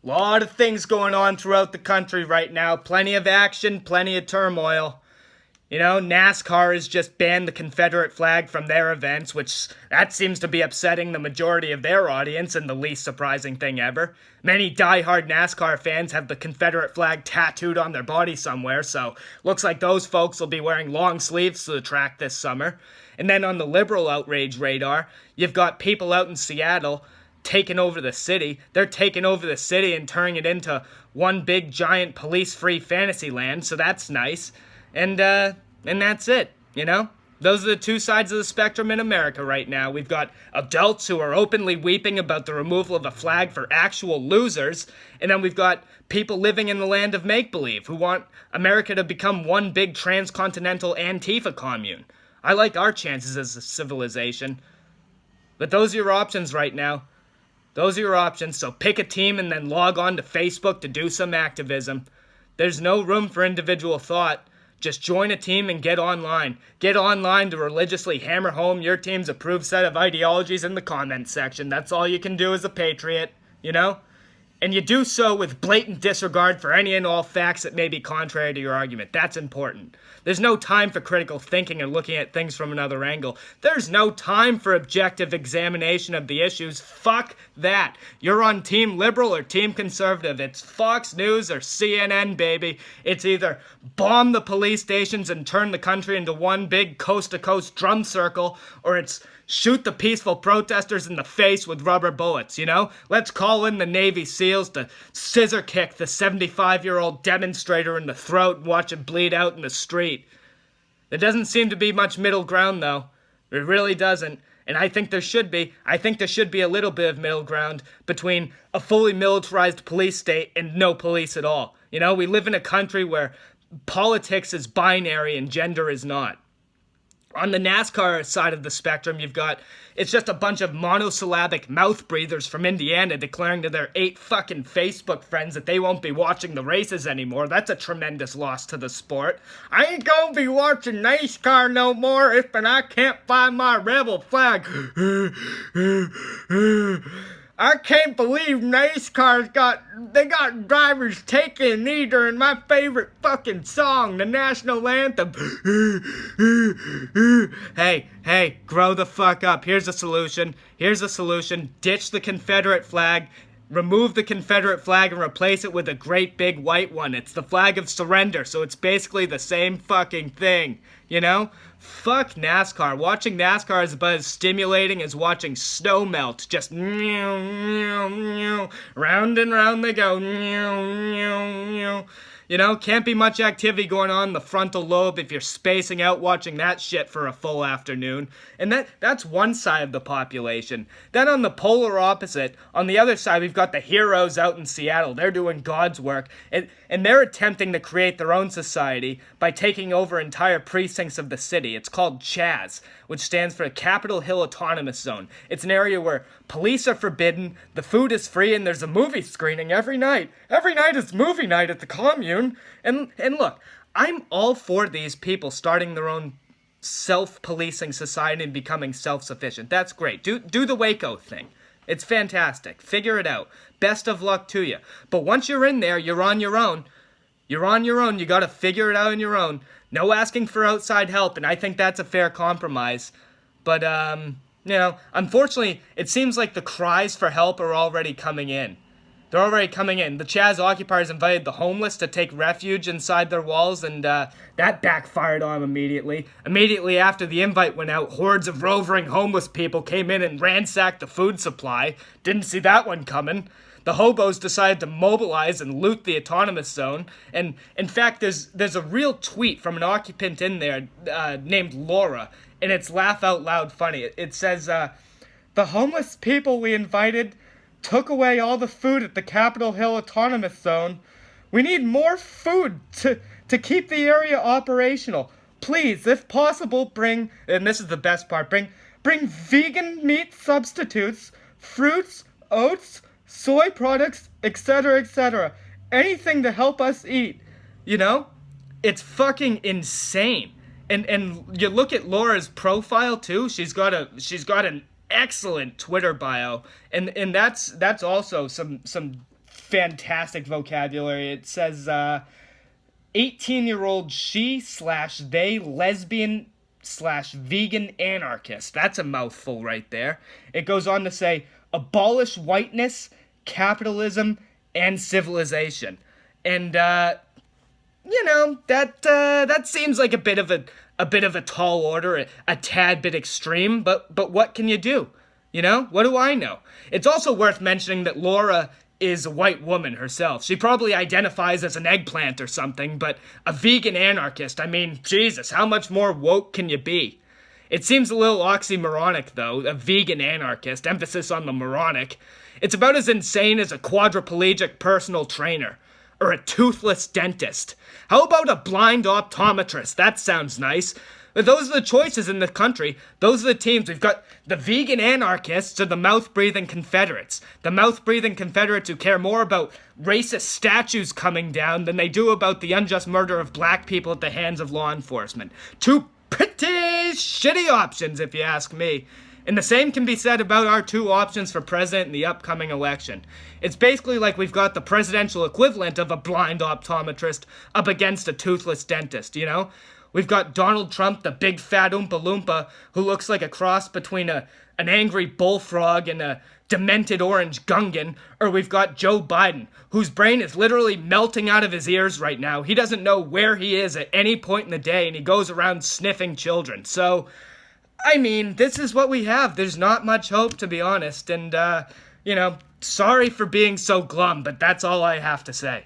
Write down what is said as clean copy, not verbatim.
A lot of things going on throughout the country right now. Plenty of action, plenty of turmoil. You know, NASCAR has just banned the Confederate flag from their events, which that seems to be upsetting the majority of their audience, and the least surprising thing ever. Many die-hard NASCAR fans have the Confederate flag tattooed on their body somewhere, so looks like those folks will be wearing long sleeves to the track this summer. And then on the liberal outrage radar, you've got people out in Seattle taking over the city. They're taking over the city and turning it into one big giant police-free fantasy land, so that's nice. And that's it, you know? Those are the two sides of the spectrum in America right now. We've got adults who are openly weeping about the removal of a flag for actual losers, and then we've got people living in the land of make-believe who want America to become one big transcontinental ANTIFA commune. I like our chances as a civilization. But those are your options right now. Those are your options, so pick a team and then log on to Facebook to do some activism. There's no room for individual thought. Just join a team and get online. Get online to religiously hammer home your team's approved set of ideologies in the comment section. That's all you can do as a patriot, you know? And you do so with blatant disregard for any and all facts that may be contrary to your argument. That's important. There's no time for critical thinking and looking at things from another angle. There's no time for objective examination of the issues. Fuck that. You're on Team Liberal or Team Conservative. It's Fox News or CNN, baby. It's either bomb the police stations and turn the country into one big coast-to-coast drum circle, or it's shoot the peaceful protesters in the face with rubber bullets, you know? Let's call in the Navy SEALs to scissor kick the 75-year-old demonstrator in the throat and watch him bleed out in the street. There doesn't seem to be much middle ground, though. It really doesn't. And I think there should be. I think there should be a little bit of middle ground between a fully militarized police state and no police at all. You know, we live in a country where politics is binary and gender is not. On the NASCAR side of the spectrum, you've got, it's just a bunch of monosyllabic mouth-breathers from Indiana declaring to their 8 fucking Facebook friends that they won't be watching the races anymore. That's a tremendous loss to the sport. I ain't gonna be watching NASCAR no more if and I can't find my rebel flag. I can't believe NASCAR's got drivers taking a knee during my favorite fucking song, the national anthem. Hey, grow the fuck up. Here's a solution. Ditch the Confederate flag. Remove the Confederate flag and replace it with a great big white one. It's the flag of surrender, so it's basically the same fucking thing, you know? Fuck NASCAR. Watching NASCAR is about as stimulating as watching snow melt. Just round and round they go. You know, can't be much activity going on in the frontal lobe if you're spacing out watching that shit for a full afternoon. And that's one side of the population. Then on the polar opposite, on the other side, we've got the heroes out in Seattle. They're doing God's work. And they're attempting to create their own society by taking over entire precincts of the city. It's called CHAZ, which stands for Capitol Hill Autonomous Zone. It's an area where police are forbidden, the food is free, and there's a movie screening every night. Every night is movie night at the commune. And look, I'm all for these people starting their own self-policing society and becoming self-sufficient. That's great. Do the Waco thing. It's fantastic. Figure it out. Best of luck to you. But once you're in there, you're on your own. You're on your own. You got to figure it out on your own. No asking for outside help, and I think that's a fair compromise. But, you know, unfortunately, it seems like the cries for help are already coming in. They're already coming in. The CHAZ occupiers invited the homeless to take refuge inside their walls, and that backfired on them immediately. Immediately after the invite went out, hordes of roving homeless people came in and ransacked the food supply. Didn't see that one coming. The hobos decided to mobilize and loot the autonomous zone. And in fact, there's a real tweet from an occupant in there named Laura, and it's laugh out loud funny. It says, the homeless people we invited took away all the food at the Capitol Hill Autonomous Zone. We need more food to keep the area operational. Please, if possible, bring, and this is the best part, bring vegan meat substitutes, fruits, oats, soy products, etc., etc. Anything to help us eat. You know? It's fucking insane. And you look at Laura's profile too. She's got an excellent Twitter bio, and that's also some fantastic vocabulary. It says 18-year-old she/they lesbian/vegan anarchist. That's a mouthful right there. It goes on to say abolish whiteness, capitalism, and civilization. And that seems like a bit of a tall order, a tad bit extreme, but what can you do? What do I know? It's also worth mentioning that Laura is a white woman herself. She probably identifies as an eggplant or something, but a vegan anarchist, I mean, Jesus, how much more woke can you be? It seems a little oxymoronic, though, a vegan anarchist, emphasis on the moronic. It's about as insane as a quadriplegic personal trainer, or a toothless dentist. How about a blind optometrist? That sounds nice. But those are the choices in the country. Those are the teams. We've got the vegan anarchists or the mouth-breathing Confederates. The mouth-breathing Confederates who care more about racist statues coming down than they do about the unjust murder of black people at the hands of law enforcement. Two pretty shitty options, if you ask me. And the same can be said about our two options for president in the upcoming election. It's basically like we've got the presidential equivalent of a blind optometrist up against a toothless dentist, We've got Donald Trump, the big fat Oompa Loompa, who looks like a cross between an angry bullfrog and a demented orange Gungan, or we've got Joe Biden, whose brain is literally melting out of his ears right now. He doesn't know where he is at any point in the day, and he goes around sniffing children. So, I mean, this is what we have. There's not much hope, to be honest, and, sorry for being so glum, but that's all I have to say.